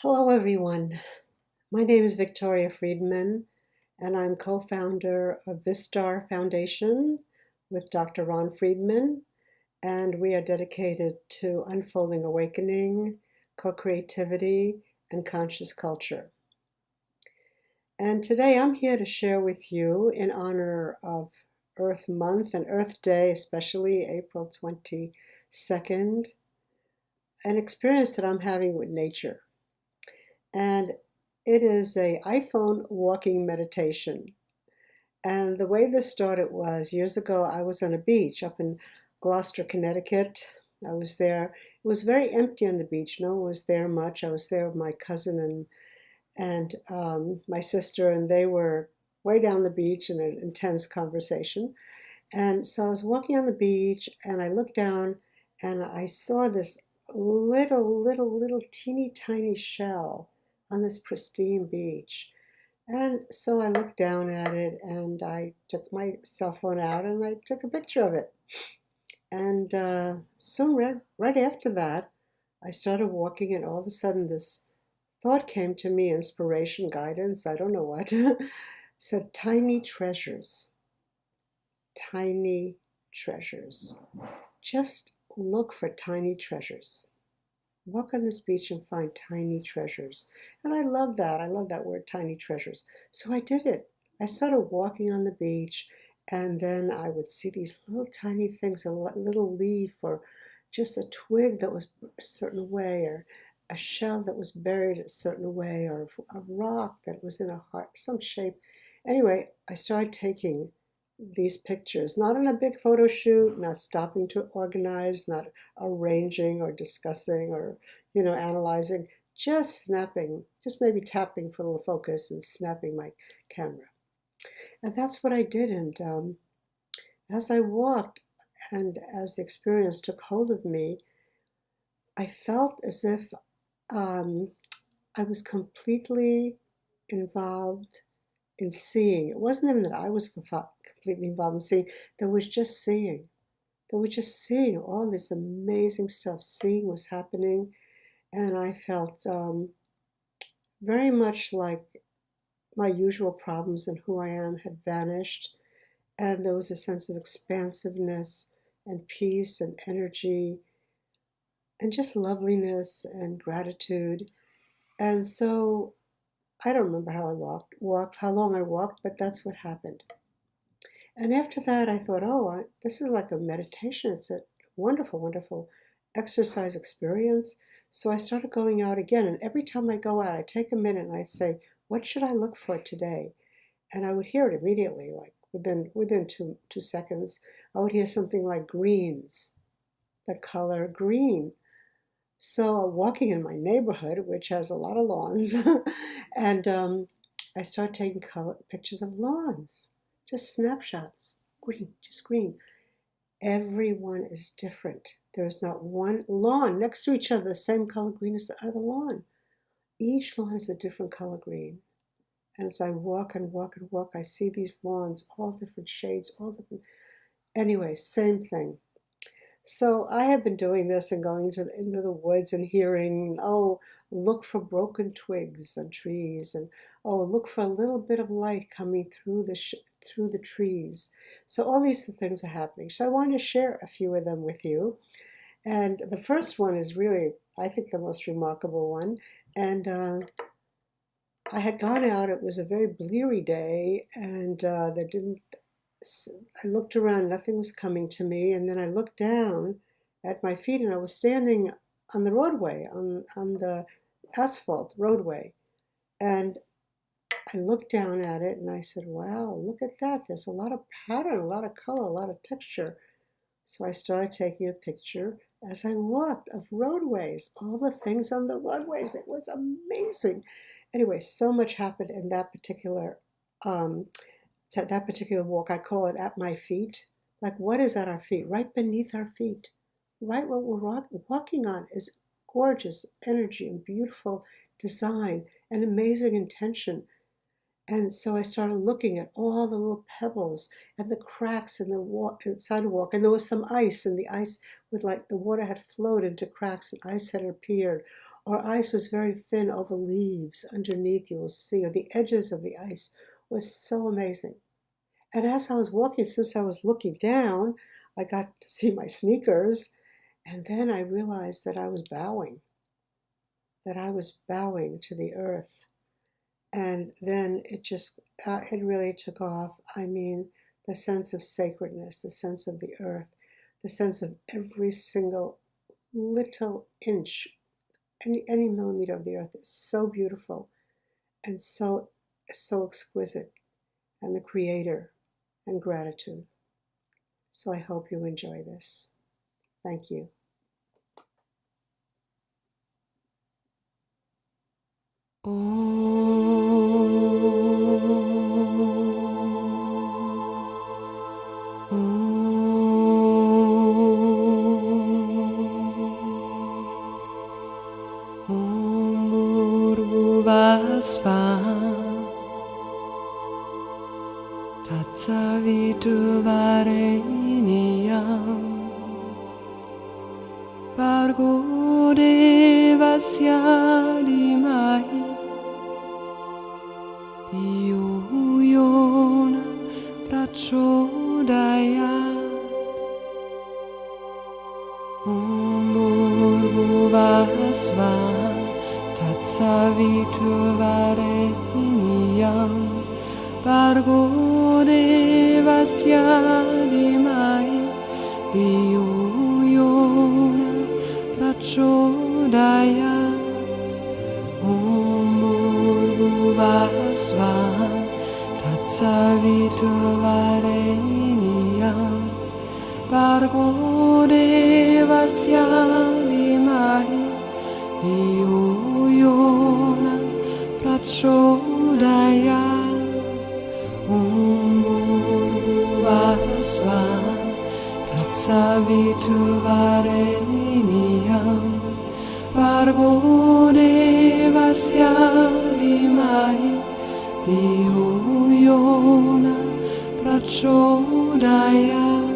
Hello, everyone. My name is Victoria Friedman, and I'm co founder of Vistar Foundation with Dr. Ron Friedman. And we are dedicated to unfolding awakening, co creativity, and conscious culture. And today I'm here to share with you, in honor of Earth Month and Earth Day, especially April 22nd, an experience that I'm having with nature. And it is a iPhone walking meditation. And the way this started was years ago, I was on a beach up in Gloucester, Connecticut. I was there. It was very empty on the beach. No one was there much. I was there with my cousin and my sister, and they were way down the beach in an intense conversation. And so I was walking on the beach, and I looked down, and I saw this little teeny tiny shell on this pristine beach. And so I looked down at it and I took my cell phone out and I took a picture of it. And soon, right after that, I started walking, and all of a sudden, this thought came to me, inspiration, guidance, I don't know what, said tiny treasures, tiny treasures. Just look for tiny treasures. Walk on this beach and find tiny treasures. And I love that. I love that word, tiny treasures. So I did it. I started walking on the beach, and then I would see these little tiny things, a little leaf, or just a twig that was a certain way, or a shell that was buried a certain way, or a rock that was in a heart, some shape. Anyway, I started taking these pictures, not in a big photo shoot, not stopping to organize, not arranging or discussing or, analyzing, just snapping, just maybe tapping for a little focus and snapping my camera. And that's what I did. And as I walked and as the experience took hold of me, I felt as if I was completely involved in seeing. It wasn't even that I was completely involved in seeing, there was just seeing. They were just seeing all this amazing stuff, seeing what's happening. And I felt very much like my usual problems and who I am had vanished. And there was a sense of expansiveness and peace and energy and just loveliness and gratitude. And so I don't remember how I walked, how long I walked, but that's what happened. And after that, I thought, oh, this is like a meditation. It's a wonderful exercise experience. So I started going out again. And every time I go out, I take a minute and I say, what should I look for today? And I would hear it immediately, like within two seconds. I would hear something like greens, the color green. So walking in my neighborhood, which has a lot of lawns, and I started taking pictures of lawns, just snapshots, green, just green. Everyone is different. There is not one lawn next to each other, the same color green as the other lawn. Each lawn is a different color green. And as I walk and walk and walk, I see these lawns, all different shades, all different. Anyway, same thing. So I have been doing this and going into the woods and hearing, oh, look for broken twigs on trees, and oh, look for a little bit of light coming through through the trees. So all these things are happening. So I want to share a few of them with you. And the first one is really, I think, the most remarkable one. And I had gone out. It was a very bleary day, and that didn't I looked around, nothing was coming to me, and then I looked down at my feet, and I was standing on the roadway, on the asphalt roadway. And I looked down at it and I said, wow, look at that. There's a lot of pattern, a lot of color, a lot of texture. So I started taking a picture as I walked of roadways, all the things on the roadways. It was amazing. Anyway, so much happened in um, that particular walk. I call it at my feet. Like, what is at our feet? Right beneath our feet. Right what we're walking on is gorgeous energy and beautiful design and amazing intention. And so I started looking at all the little pebbles and the cracks in the sidewalk. And there was some ice, and the ice with like the water had flowed into cracks and ice had appeared. or ice was very thin over leaves underneath, you will see, or the edges of the ice was so amazing. And as I was walking, since I was looking down, I got to see my sneakers, and then I realized that I was bowing to the earth. And then it really took off. I mean, the sense of sacredness, the sense of the earth, the sense of every single little inch, any millimeter of the earth is so beautiful and so exquisite, and the creator and gratitude. So I hope you enjoy this. Thank you. Tatsaviturvarenyam Bargo devasya dhimahi Dhiyo yona prachodayat Om Bhurvuvah Swaha Tatsaviturvarenyam Bargo devasya dhimahi Dhiyo yona prachodayat Om Bhurvuvah Swaha Tatsaviturvarenyam Bargo devasya dhimahi Dhiyo yona prachodayat Om Bhurvuvah Swaha Tatsaviturvarenyam Bargo devasya dhimahi Dhiyo yona prachodayat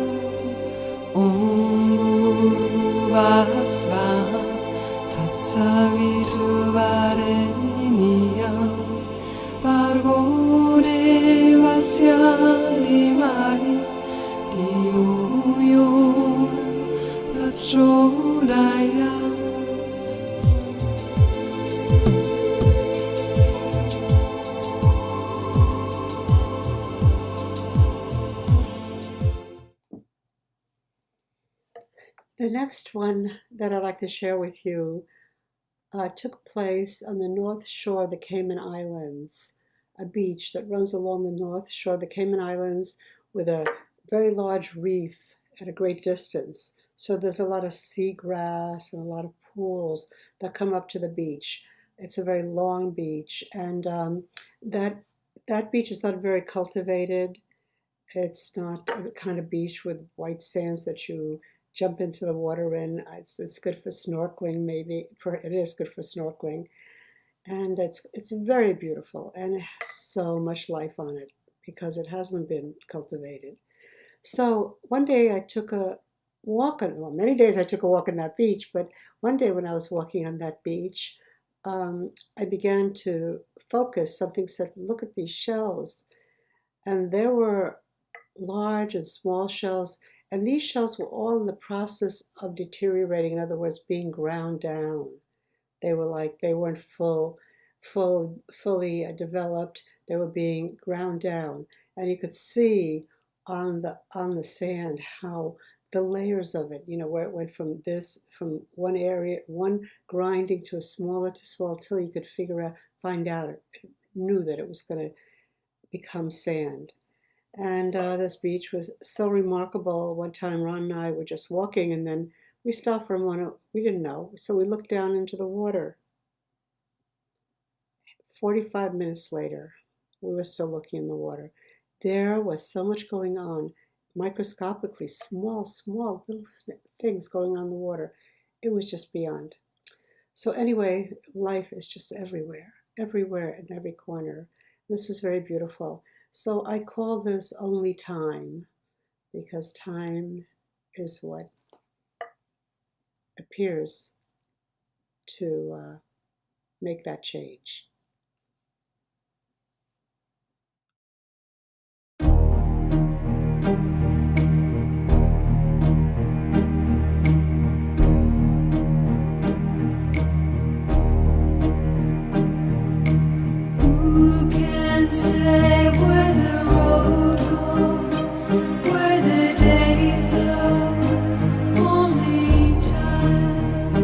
Om Bhurvuvah Swaha Tatsaviturvarenyam Bargo devasya dhimahi Dhiyo yona prachodayat. The next one that I'd like to share with you took place on the north shore of the Cayman Islands, a beach that runs along the north shore of the Cayman Islands with a very large reef at a great distance. So there's a lot of seagrass and a lot of pools that come up to the beach. It's a very long beach, and that beach is not very cultivated. It's not a kind of beach with white sands that you jump into the water in. It's good for snorkeling, maybe. It is good for snorkeling, and it's very beautiful, and it has so much life on it because it hasn't been cultivated. So one day I took a walk on, well, many days I took a walk on that beach, but one day when I was walking on that beach, I began to focus. Something said, "Look at these shells," and there were large and small shells, and these shells were all in the process of deteriorating, in other words, being ground down. They weren't fully developed. They were being ground down, and you could see on the sand how the layers of it, where it went from one area, one grinding to smaller till you could find out, knew that it was going to become sand. And this beach was so remarkable. One time, Ron and I were just walking, and then we stopped for a moment. We didn't know, so we looked down into the water. 45 minutes later, we were still looking in the water. There was so much going on, microscopically, small little things going on in the water. It was just beyond. So anyway, life is just everywhere in every corner. This was very beautiful. So I call this only time, because time is what appears to make that change. Who can say where the road goes, where the day flows? Only time.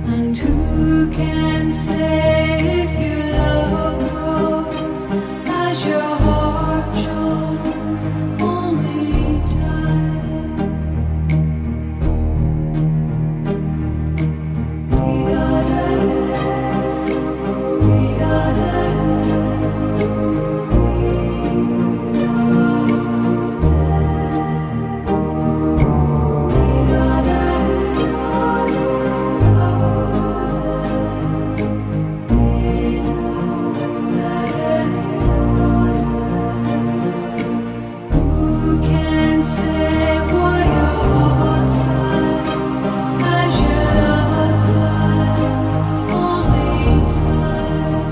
And who can say if your love grows as your heart shows? Only time. We Who can say why your heart sighs as your love flies? Only time.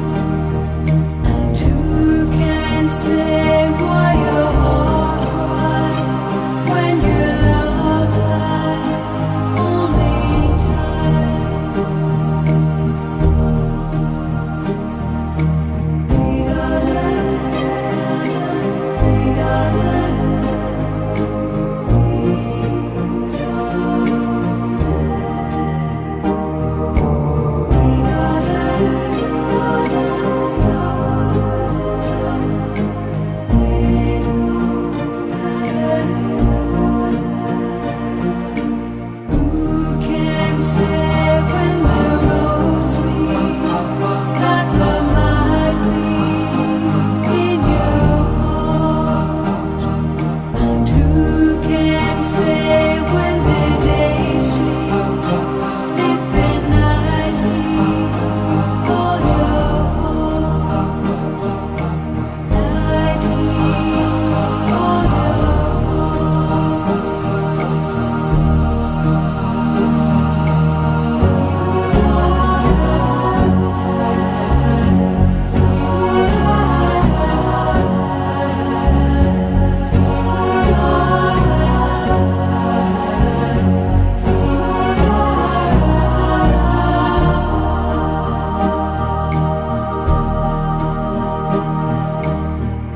And who can say why your heart cries when your love lies? Only Who can say when the roads meet that love might be in your heart? And who can say when the day sleeps if the night keeps all your heart? Night keeps all your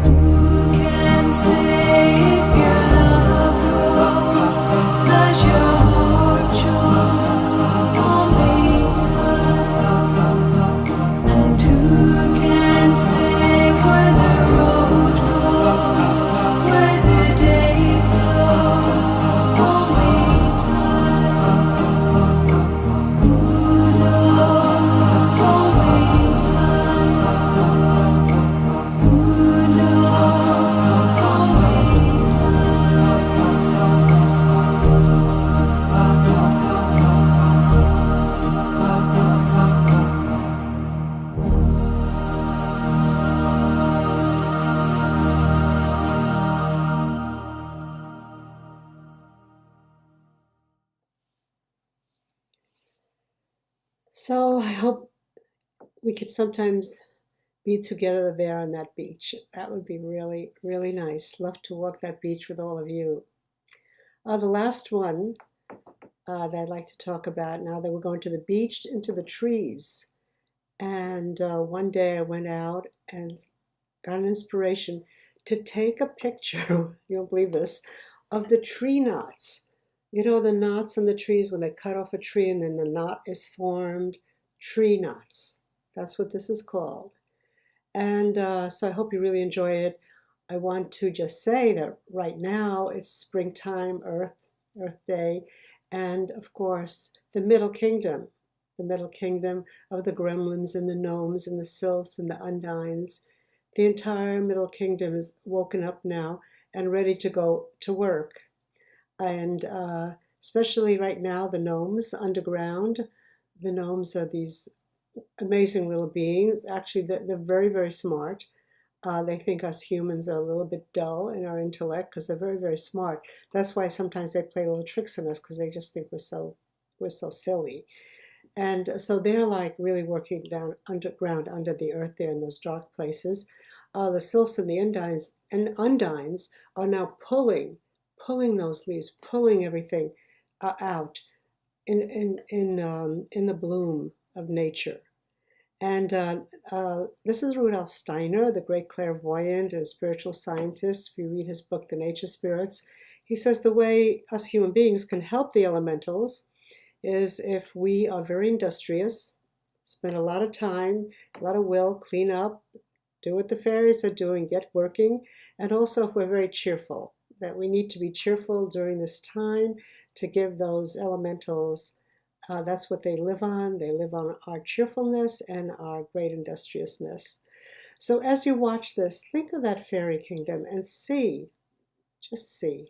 Who can say if your love grows as your heart shows? Only time. And who can say where the road goes, where the day flows? Only time. Who knows? Only time. Who knows? Only So I hope we could sometimes be together there on that beach. That would be really, really nice. Love to walk that beach with all of you. The last one that I'd like to talk about now that we're going to the beach, into the trees. And one day I went out and got an inspiration to take a picture, you won't believe this, of the tree knots. You know, the knots in the trees when they cut off a tree and then the knot is formed. Tree knots. That's what this is called. And so I hope you really enjoy it. I want to just say that right now it's springtime, Earth Day, and of course the Middle Kingdom, the Middle Kingdom of the gremlins and the gnomes and the sylphs and the undines. The entire Middle Kingdom is woken up now and ready to go to work. And especially right now, the gnomes underground. The gnomes are these amazing little beings. Actually, they're very, very smart. They think us humans are a little bit dull in our intellect because they're very, very smart. That's why sometimes they play little tricks on us because they just think we're so silly. And so they're like really working down underground, under the earth there in those dark places. The sylphs and the undines are now pulling those leaves, pulling everything out in the bloom of nature. And this is Rudolf Steiner, the great clairvoyant and spiritual scientist. If you read his book, The Nature Spirits, he says the way us human beings can help the elementals is if we are very industrious, spend a lot of time, a lot of will, clean up, do what the fairies are doing, get working, and also if we're very cheerful, that we need to be cheerful during this time to give those elementals, that's what they live on. They live on our cheerfulness and our great industriousness. So as you watch this, think of that fairy kingdom and see, just see